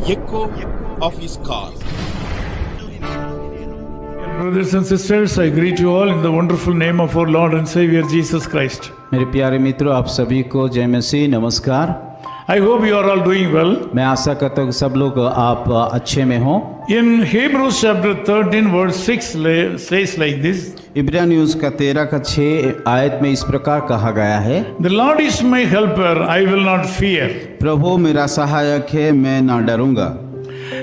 echo of his call. Brothers and sisters, I greet you all in the wonderful name of our Lord and Savior Jesus Christ. मेरे प्यारे मित्रों, आप सभी को जय मसीह, नमस्कार। I hope you are all doing well. मैं आशा करता हूँ कि सब लोग आप अच्छे में हो। In Hebrews chapter 13 verse 6 says like this. इब्रानियों न्यूज़ का 13:6 आयत में इस प्रकार कहा गया है, The Lord is my helper, I will not fear. प्रभु मेरा सहायक है, मैं ना डरूंगा।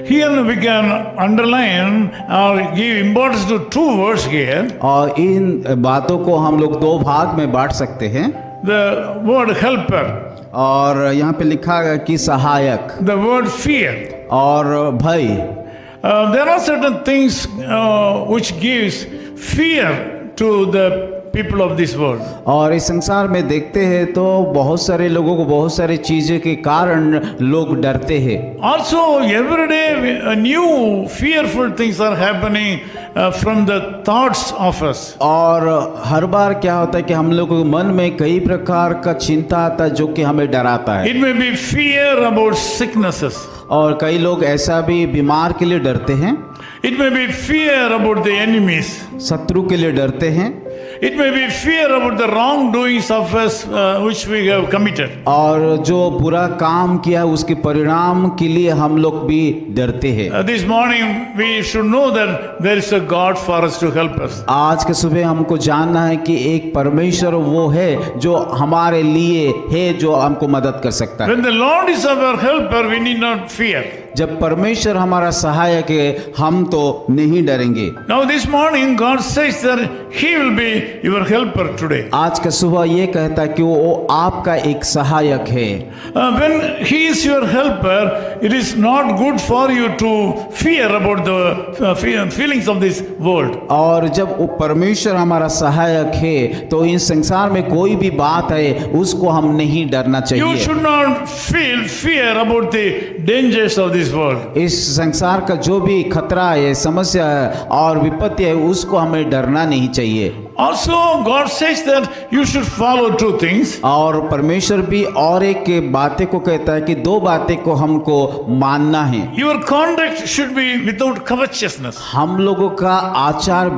Here we can underline or give importance to two words here. और इन बातों को हम लोग दो भाग में बांट सकते हैं। The word helper, और यहाँ पे लिखा गया कि सहायक the word fear. और भय। There are certain things which gives fear to the people of this world. और इस संसार में देखते हैं तो बहुत सारे लोगों को बहुत सारी चीज़ें के कारण लोग डरते हैं। Also, every day new fearful things are happening from the thoughts of us. और हर बार क्या होता है कि हम लोगों के मन में कई प्रकार का चिंता आता है जो कि हमें डराता है। It may be fear about sicknesses. और कई लोग ऐसा भी बीमार के लिए डरते हैं, It may be fear about the enemies. शत्रु के लिए डरते हैं, It may be fear about the wrongdoings of us which we have committed. और जो बुरा काम किया उसके परिणाम के लिए हम लोग भी डरते हैं। This morning we should know that there is a God for us to help us. आज के सुबह हमको जानना है कि एक परमेश्वर वो है जो हमारे लिए है, जो हमको मदद कर सकता है। When the Lord is our helper, we need not fear. जब परमेश्वर हमारा सहायक है, हम तो नहीं डरेंगे। Now this morning God says that He will be your helper today. आज का सुबह ये कहता है कि वो आपका एक सहायक है। When He is your helper, it is not good for you to fear about the feelings of this world. और जब वो परमेश्वर हमारा सहायक है तो इस संसार में कोई भी बात है उसको हम नहीं डरना You चाहिए। should not feel fear about the dangers of this world. इस संसार का जो भी खतरा है, समस्या है और विपत्ति है, उसको हमें डरना नहीं चाहिए। Also, God says that you should follow two things. और परमेश्वर भी और एक बातें को कहता है कि दो बातें को हमको मानना है। Your conduct should be without covetousness. हम लोगों का आचार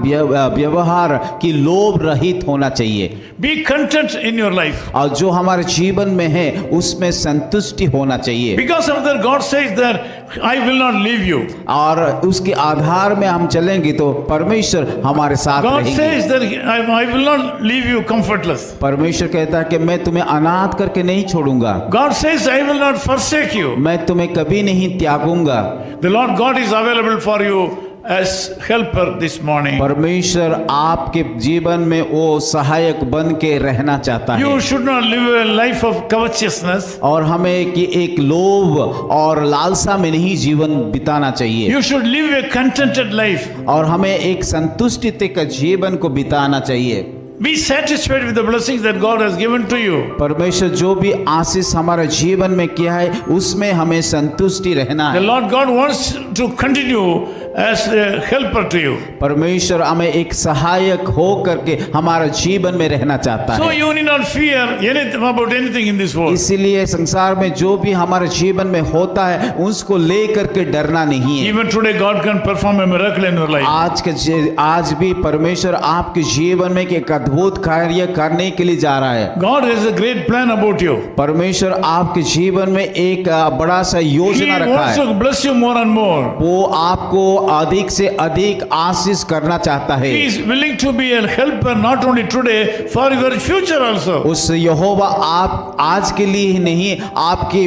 व्यवहार की लोभ रहित होना चाहिए। Be content in your life. और जो हमारे जीवन में है उसमें संतुष्टि होना चाहिए। Because of that, God says that I will not leave you. और उसके आधार में हम चलेंगे तो परमेश्वर हमारे साथ God रहेंगे। says that I will not leave you comfortless. परमेश्वर कहता है कि मैं तुम्हें अनाथ करके नहीं छोड़ूंगा, God says I will not forsake you. मैं तुम्हें कभी नहीं त्यागूंगा। The Lord God is available for you as helper this morning. परमेश्वर आपके जीवन में वो सहायक बन के रहना चाहता है। You should not live a life of covetousness. और हमें कि एक लोभ और लालसा में नहीं जीवन बिताना चाहिए। You should live a contented life. और हमें एक संतुष्टि का जीवन को बिताना चाहिए। Be satisfied with the blessings that God has given to you. परमेश्वर जो भी आशीष हमारे जीवन में किया है उसमें हमें संतुष्टि रहना The है। Lord God wants to continue as a helper to you. परमेश्वर हमें एक सहायक हो करके हमारे जीवन में रहना चाहता So है। you need not fear anything about anything in this world. इसीलिए संसार में जो भी हमारे जीवन में होता है उसको ले करके डरना नहीं है। Even today God can perform a miracle in your life. आज भी परमेश्वर आपके जीवन में एक अद्भुत कार्य करने के लिए जा रहा है। God has a great plan about you. परमेश्वर आपके जीवन में एक बड़ा सा He योजना रखा wants है। to bless you more and more. वो आपको अधिक से अधिक आशीष करना चाहता है। He is willing to be a helper not only today, for your future also. उस यहोवा आप आज के लिए ही नहीं, आपकी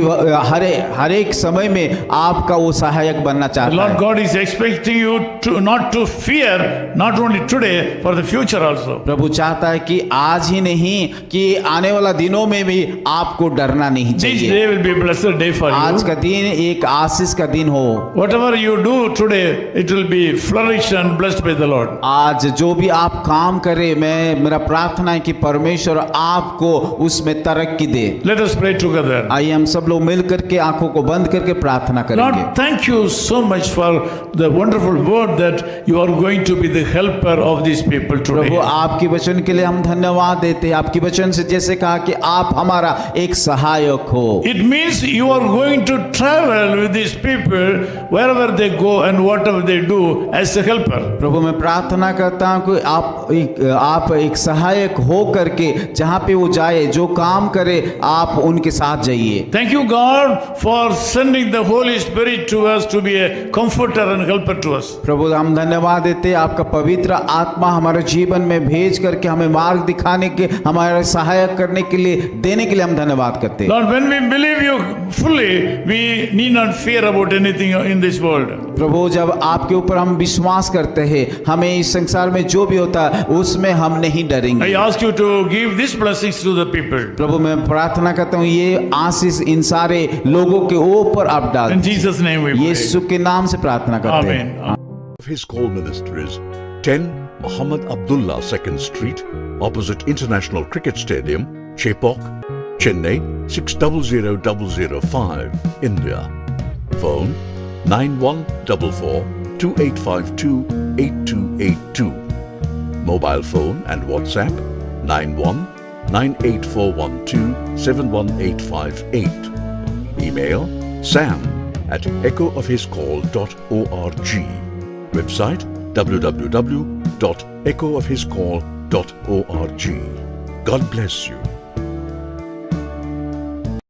हर एक समय में आपका वो सहायक बनना The चाहता Lord है। God is expecting you to not to fear not only today, for the future also. प्रभु चाहता है कि आज ही नहीं कि आने वाला दिनों में भी आपको डरना नहीं This चाहिए। day will be a blessed day for आज you. का दिन एक आशीष का दिन हो। Whatever you do today, it will be flourished and blessed by the Lord. आज जो भी आप काम करें, मेरा प्रार्थना है कि परमेश्वर आपको उसमें तरक्की दे। Let us pray together. आइए हम सब लोग मिल करके आंखों को बंद करके प्रार्थना करेंगे। Lord, thank you so much for the wonderful word that you are going to be the helper of these people Prabhu today. आपकी वचन वचन के लिए हम धन्यवाद देते हैं। आपकी वचन से जैसे कहा कि आप हमारा एक सहायक हो। It means you are going to travel with these people wherever they go and whatever they do as a helper. प्रभु मैं प्रार्थना करता हूँ कि आप एक सहायक हो करके जहाँ पे वो जाए, जो काम करे, आप उनके साथ जाइए। Thank you, God, for sending the Holy Spirit to us to be a comforter and helper to us. प्रभु हम धन्यवाद देते हैं, आपका पवित्र आत्मा हमारे जीवन में भेज करके हमें मार्ग दिखाने के, हमारे सहायक करने के लिए, देने के लिए हम धन्यवाद करते हैं। Lord, when we believe you fully, we need not fear about anything in this world. प्रभु जब आपके ऊपर हम विश्वास करते हैं, हमें इस संसार में जो भी होता है उसमें हम नहीं डरेंगे। I ask you to give these blessings to the people. प्रभु मैं प्रार्थना करता हूँ ये आशीष इन सारे लोगों के ऊपर आप डाल। In Jesus' name we pray. यीशु के नाम से प्रार्थना करते हैं। Amen. His Call Ministries, 10 Muhammad Abdullah 2nd Street, opposite International Cricket Stadium, Chepauk, Chennai 600005, India. Phone 9144 2852 8282. Mobile phone and WhatsApp 91 98412 71858. Email sam@echoofhiscall.org. Website www.echoofhiscall.org. God bless you.